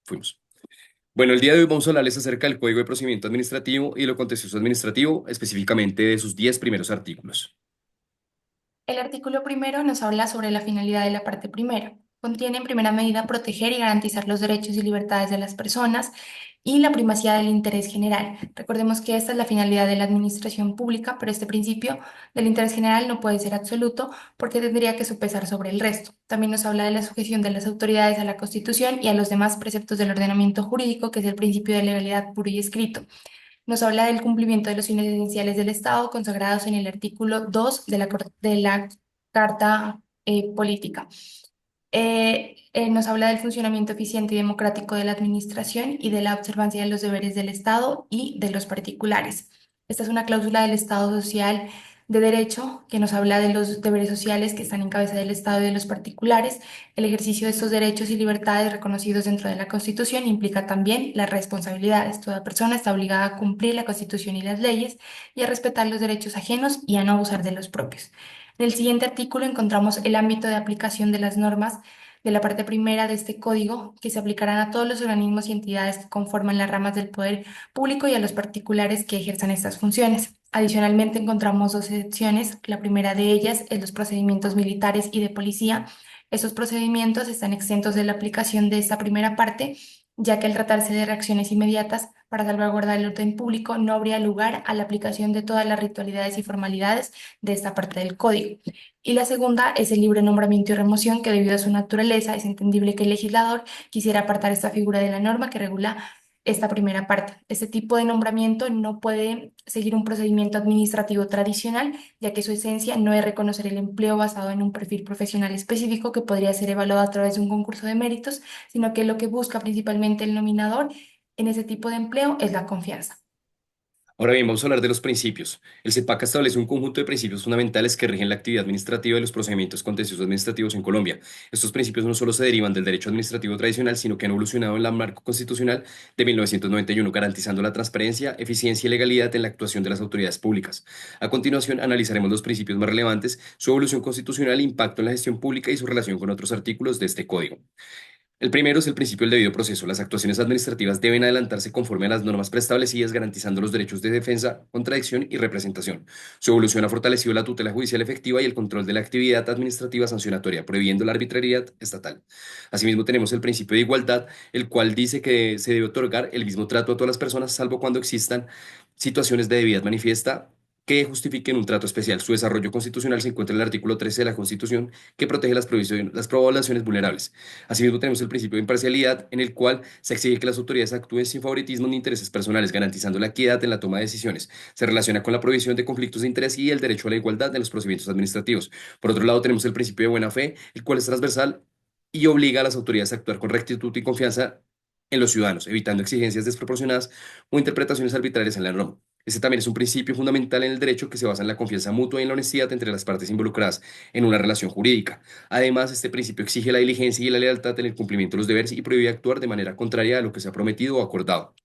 Fuimos. Bueno, el día de hoy vamos a hablarles acerca del Código de Procedimiento Administrativo y lo contencioso administrativo, específicamente de sus 10 primeros artículos. El artículo primero nos habla sobre la finalidad de la parte primera. Contiene en primera medida proteger y garantizar los derechos y libertades de las personas y la primacía del interés general. Recordemos que esta es la finalidad de la administración pública, pero este principio del interés general no puede ser absoluto porque tendría que sopesar sobre el resto. También nos habla de la sujeción de las autoridades a la Constitución y a los demás preceptos del ordenamiento jurídico, que es el principio de legalidad puro y escrito. Nos habla del cumplimiento de los fines esenciales del Estado consagrados en el artículo 2 de la Carta Política. Nos habla del funcionamiento eficiente y democrático de la administración y de la observancia de los deberes del Estado y de los particulares. Esta es una cláusula del Estado social de derecho que nos habla de los deberes sociales que están en cabeza del Estado y de los particulares. El ejercicio de estos derechos y libertades reconocidos dentro de la Constitución implica también las responsabilidades. Toda persona está obligada a cumplir la Constitución y las leyes y a respetar los derechos ajenos y a no abusar de los propios. En el siguiente artículo encontramos el ámbito de aplicación de las normas de la parte primera de este código, que se aplicarán a todos los organismos y entidades que conforman las ramas del poder público y a los particulares que ejerzan estas funciones. Adicionalmente, encontramos dos secciones. La primera de ellas es los procedimientos militares y de policía. Estos procedimientos están exentos de la aplicación de esta primera parte, ya que al tratarse de reacciones inmediatas para salvaguardar el orden público, no habría lugar a la aplicación de todas las ritualidades y formalidades de esta parte del código. Y la segunda es el libre nombramiento y remoción, que debido a su naturaleza es entendible que el legislador quisiera apartar esta figura de la norma que regula esta primera parte. Este tipo de nombramiento no puede seguir un procedimiento administrativo tradicional, ya que su esencia no es reconocer el empleo basado en un perfil profesional específico que podría ser evaluado a través de un concurso de méritos, sino que lo que busca principalmente el nominador en ese tipo de empleo es la confianza. Ahora bien, vamos a hablar de los principios. El CEPAC establece un conjunto de principios fundamentales que rigen la actividad administrativa y los procedimientos contenciosos administrativos en Colombia. Estos principios no solo se derivan del derecho administrativo tradicional, sino que han evolucionado en la marco constitucional de 1991, garantizando la transparencia, eficiencia y legalidad en la actuación de las autoridades públicas. A continuación, analizaremos los principios más relevantes, su evolución constitucional, impacto en la gestión pública y su relación con otros artículos de este código. El primero es el principio del debido proceso. Las actuaciones administrativas deben adelantarse conforme a las normas preestablecidas, garantizando los derechos de defensa, contradicción y representación. Su evolución ha fortalecido la tutela judicial efectiva y el control de la actividad administrativa sancionatoria, prohibiendo la arbitrariedad estatal. Asimismo, tenemos el principio de igualdad, el cual dice que se debe otorgar el mismo trato a todas las personas, salvo cuando existan situaciones de debilidad manifiesta que justifiquen un trato especial. Su desarrollo constitucional se encuentra en el artículo 13 de la Constitución, que protege las poblaciones vulnerables. Asimismo, tenemos el principio de imparcialidad, en el cual se exige que las autoridades actúen sin favoritismo ni intereses personales, garantizando la equidad en la toma de decisiones. Se relaciona con la prohibición de conflictos de interés y el derecho a la igualdad en los procedimientos administrativos. Por otro lado, tenemos el principio de buena fe, el cual es transversal y obliga a las autoridades a actuar con rectitud y confianza en los ciudadanos, evitando exigencias desproporcionadas o interpretaciones arbitrarias en la norma. Este también es un principio fundamental en el derecho que se basa en la confianza mutua y en la honestidad entre las partes involucradas en una relación jurídica. Además, este principio exige la diligencia y la lealtad en el cumplimiento de los deberes y prohíbe actuar de manera contraria a lo que se ha prometido o acordado.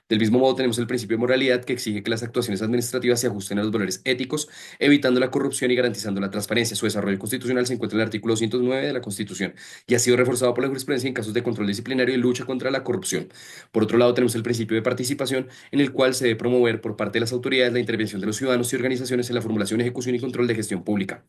Del mismo modo, tenemos el principio de moralidad que exige que las actuaciones administrativas se ajusten a los valores éticos, evitando la corrupción y garantizando la transparencia. Su desarrollo constitucional se encuentra en el artículo 209 de la Constitución y ha sido reforzado por la jurisprudencia en casos de control disciplinario y lucha contra la corrupción. Por otro lado, tenemos el principio de participación, en el cual se debe promover por parte de las autoridades la intervención de los ciudadanos y organizaciones en la formulación, ejecución y control de gestión pública.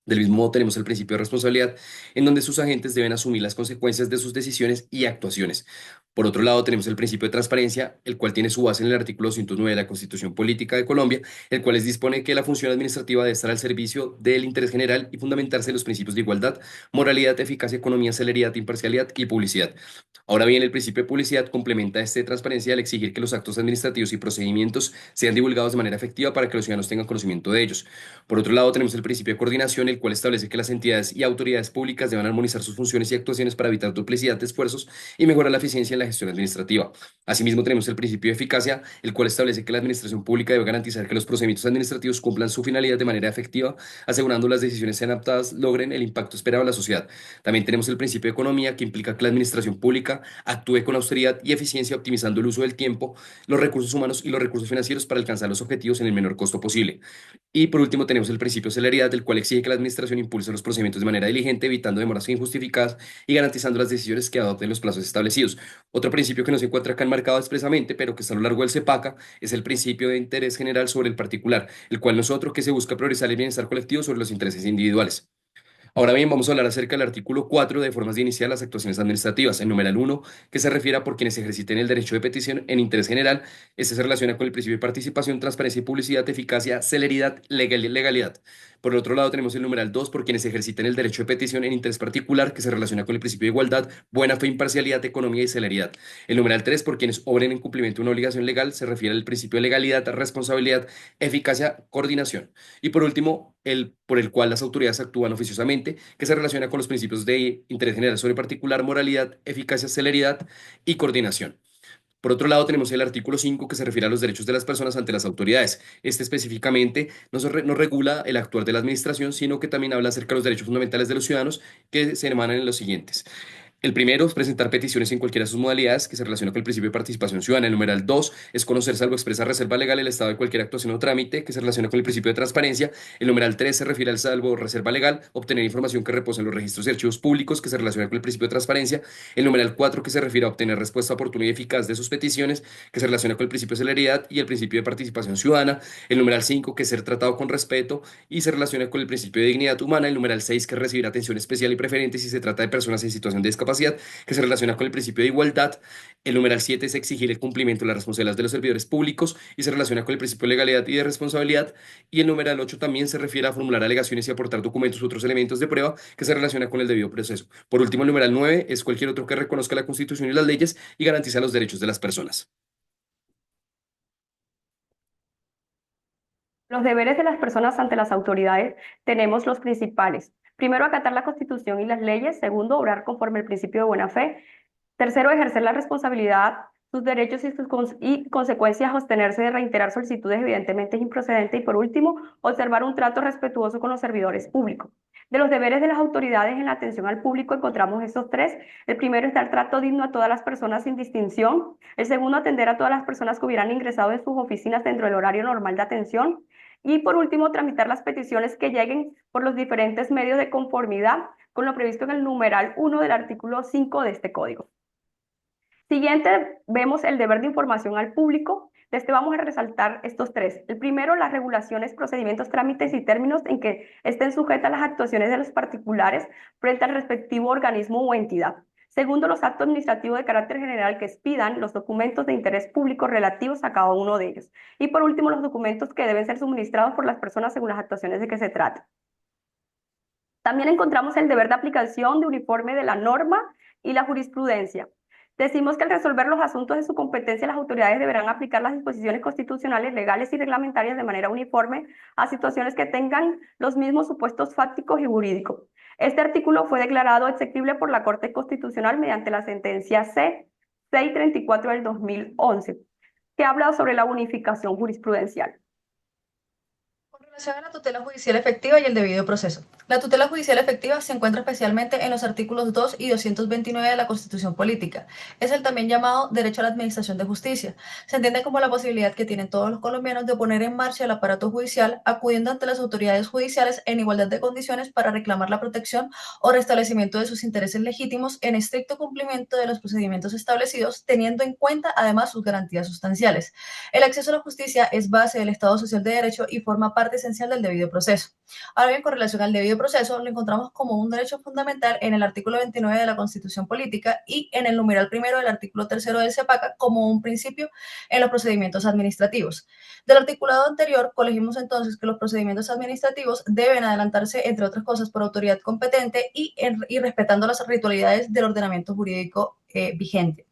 Del mismo modo, tenemos el principio de responsabilidad, en donde sus agentes deben asumir las consecuencias de sus decisiones y actuaciones. Por otro lado, tenemos el principio de transparencia, el cual tiene su base en el artículo 109 de la Constitución Política de Colombia, el cual dispone que la función administrativa debe estar al servicio del interés general y fundamentarse en los principios de igualdad, moralidad, eficacia, economía, celeridad, imparcialidad y publicidad. Ahora bien, el principio de publicidad complementa este de transparencia al exigir que los actos administrativos y procedimientos sean divulgados de manera efectiva para que los ciudadanos tengan conocimiento de ellos. Por otro lado, tenemos el principio de coordinación, el cual establece que las entidades y autoridades públicas deben armonizar sus funciones y actuaciones para evitar duplicidad de esfuerzos y mejorar la eficiencia en la gestión administrativa. Asimismo, tenemos el principio de eficacia, el cual establece que la administración pública debe garantizar que los procedimientos administrativos cumplan su finalidad de manera efectiva, asegurando las decisiones sean adaptadas, logren el impacto esperado en la sociedad. También tenemos el principio de economía, que implica que la administración pública eficientemente, actúe con austeridad y eficiencia, optimizando el uso del tiempo, los recursos humanos y los recursos financieros para alcanzar los objetivos en el menor costo posible. Y por último, tenemos el principio de celeridad, del cual exige que la administración impulse los procedimientos de manera diligente, evitando demoras injustificadas y garantizando las decisiones que adopten los plazos establecidos. Otro principio que no se encuentra acá enmarcado expresamente, pero que está a lo largo del CEPACA, es el principio de interés general sobre el particular, el cual no es otro que se busca priorizar el bienestar colectivo sobre los intereses individuales. Ahora bien, vamos a hablar acerca del artículo 4 de formas de iniciar las actuaciones administrativas. En numeral uno, que se refiere a por quienes ejerciten el derecho de petición en interés general. Este se relaciona con el principio de participación, transparencia y publicidad, eficacia, celeridad, legalidad. Por el otro lado, tenemos el numeral 2, por quienes ejerciten el derecho de petición en interés particular, que se relaciona con el principio de igualdad, buena fe, imparcialidad, economía y celeridad. El numeral 3, por quienes obren en cumplimiento de una obligación legal, se refiere al principio de legalidad, responsabilidad, eficacia, coordinación. Y por último, el por el cual las autoridades actúan oficiosamente, que se relaciona con los principios de interés general sobre particular, moralidad, eficacia, celeridad y coordinación. Por otro lado, tenemos el artículo 5 que se refiere a los derechos de las personas ante las autoridades. Este específicamente no regula el actuar de la administración, sino que también habla acerca de los derechos fundamentales de los ciudadanos que se emanan en los siguientes. El primero es presentar peticiones en cualquiera de sus modalidades, que se relaciona con el principio de participación ciudadana. El numeral 2 es conocer, salvo expresa reserva legal, el estado de cualquier actuación o trámite, que se relaciona con el principio de transparencia. El numeral 3 se refiere al salvo reserva legal, obtener información que reposa en los registros y archivos públicos, que se relaciona con el principio de transparencia. El numeral 4 que se refiere a obtener respuesta oportuna y eficaz de sus peticiones, que se relaciona con el principio de celeridad y el principio de participación ciudadana. El numeral 5 que es ser tratado con respeto y se relaciona con el principio de dignidad humana. El numeral 6 que es recibir atención especial y preferente si se trata de personas en situación de discapacidad, que se relaciona con el principio de igualdad. El numeral 7 es exigir el cumplimiento de las responsabilidades de los servidores públicos y se relaciona con el principio de legalidad y de responsabilidad. Y el numeral 8 también se refiere a formular alegaciones y aportar documentos u otros elementos de prueba, que se relaciona con el debido proceso. Por último, el numeral 9 es cualquier otro que reconozca la Constitución y las leyes y garantiza los derechos de las personas. Los deberes de las personas ante las autoridades tenemos los principales. Primero, acatar la Constitución y las leyes. Segundo, obrar conforme al principio de buena fe. Tercero, ejercer la responsabilidad, sus derechos y sus consecuencias, abstenerse de reiterar solicitudes evidentemente improcedentes. Y por último, observar un trato respetuoso con los servidores públicos. De los deberes de las autoridades en la atención al público encontramos esos tres. El primero es dar trato digno a todas las personas sin distinción. El segundo, atender a todas las personas que hubieran ingresado en sus oficinas dentro del horario normal de atención. Y por último, tramitar las peticiones que lleguen por los diferentes medios de conformidad con lo previsto en el numeral 1 del artículo 5 de este código. Siguiente, vemos el deber de información al público. De este vamos a resaltar estos tres. El primero, las regulaciones, procedimientos, trámites y términos en que estén sujetas las actuaciones de los particulares frente al respectivo organismo o entidad. Segundo, los actos administrativos de carácter general que expidan los documentos de interés público relativos a cada uno de ellos. Y por último, los documentos que deben ser suministrados por las personas según las actuaciones de que se trata. También encontramos el deber de aplicación de uniforme de la norma y la jurisprudencia. Decimos que al resolver los asuntos de su competencia, las autoridades deberán aplicar las disposiciones constitucionales, legales y reglamentarias de manera uniforme a situaciones que tengan los mismos supuestos fácticos y jurídicos. Este artículo fue declarado exequible por la Corte Constitucional mediante la sentencia C-634 del 2011, que habla sobre la unificación jurisprudencial. Con relación a la tutela judicial efectiva y el debido proceso. La tutela judicial efectiva se encuentra especialmente en los artículos 2 y 229 de la Constitución Política. Es el también llamado derecho a la administración de justicia. Se entiende como la posibilidad que tienen todos los colombianos de poner en marcha el aparato judicial acudiendo ante las autoridades judiciales en igualdad de condiciones para reclamar la protección o restablecimiento de sus intereses legítimos en estricto cumplimiento de los procedimientos establecidos, teniendo en cuenta además sus garantías sustanciales. El acceso a la justicia es base del Estado Social de Derecho y forma parte esencial del debido proceso. Ahora bien, con relación al debido proceso, lo encontramos como un derecho fundamental en el artículo 29 de la Constitución Política y en el numeral primero del artículo tercero del CEPACA como un principio en los procedimientos administrativos. Del articulado anterior, colegimos entonces que los procedimientos administrativos deben adelantarse, entre otras cosas, por autoridad competente y respetando las ritualidades del ordenamiento jurídico vigente.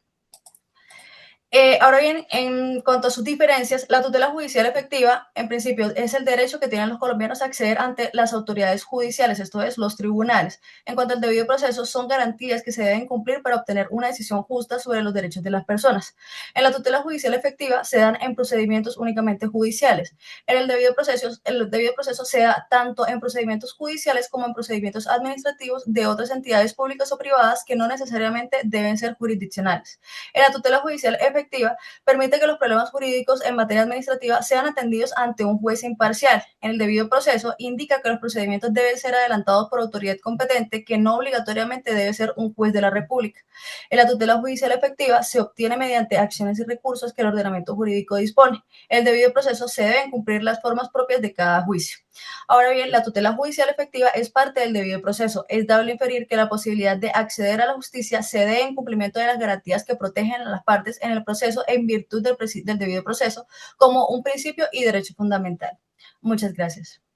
Ahora bien, en cuanto a sus diferencias, la tutela judicial efectiva, en principio, es el derecho que tienen los colombianos a acceder ante las autoridades judiciales, esto es, los tribunales. En cuanto al debido proceso, son garantías que se deben cumplir para obtener una decisión justa sobre los derechos de las personas. En la tutela judicial efectiva se dan en procedimientos únicamente judiciales. En el debido proceso se da tanto en procedimientos judiciales como en procedimientos administrativos de otras entidades públicas o privadas que no necesariamente deben ser jurisdiccionales. En la tutela judicial efectiva permite que los problemas jurídicos en materia administrativa sean atendidos ante un juez imparcial. En el debido proceso indica que los procedimientos deben ser adelantados por autoridad competente, que no obligatoriamente debe ser un juez de la República. En la tutela judicial efectiva se obtiene mediante acciones y recursos que el ordenamiento jurídico dispone. En el debido proceso se deben cumplir las formas propias de cada juicio. Ahora bien, la tutela judicial efectiva es parte del debido proceso. Es dable inferir que la posibilidad de acceder a la justicia se dé en cumplimiento de las garantías que protegen a las partes en el proceso en virtud del debido proceso como un principio y derecho fundamental. Muchas gracias.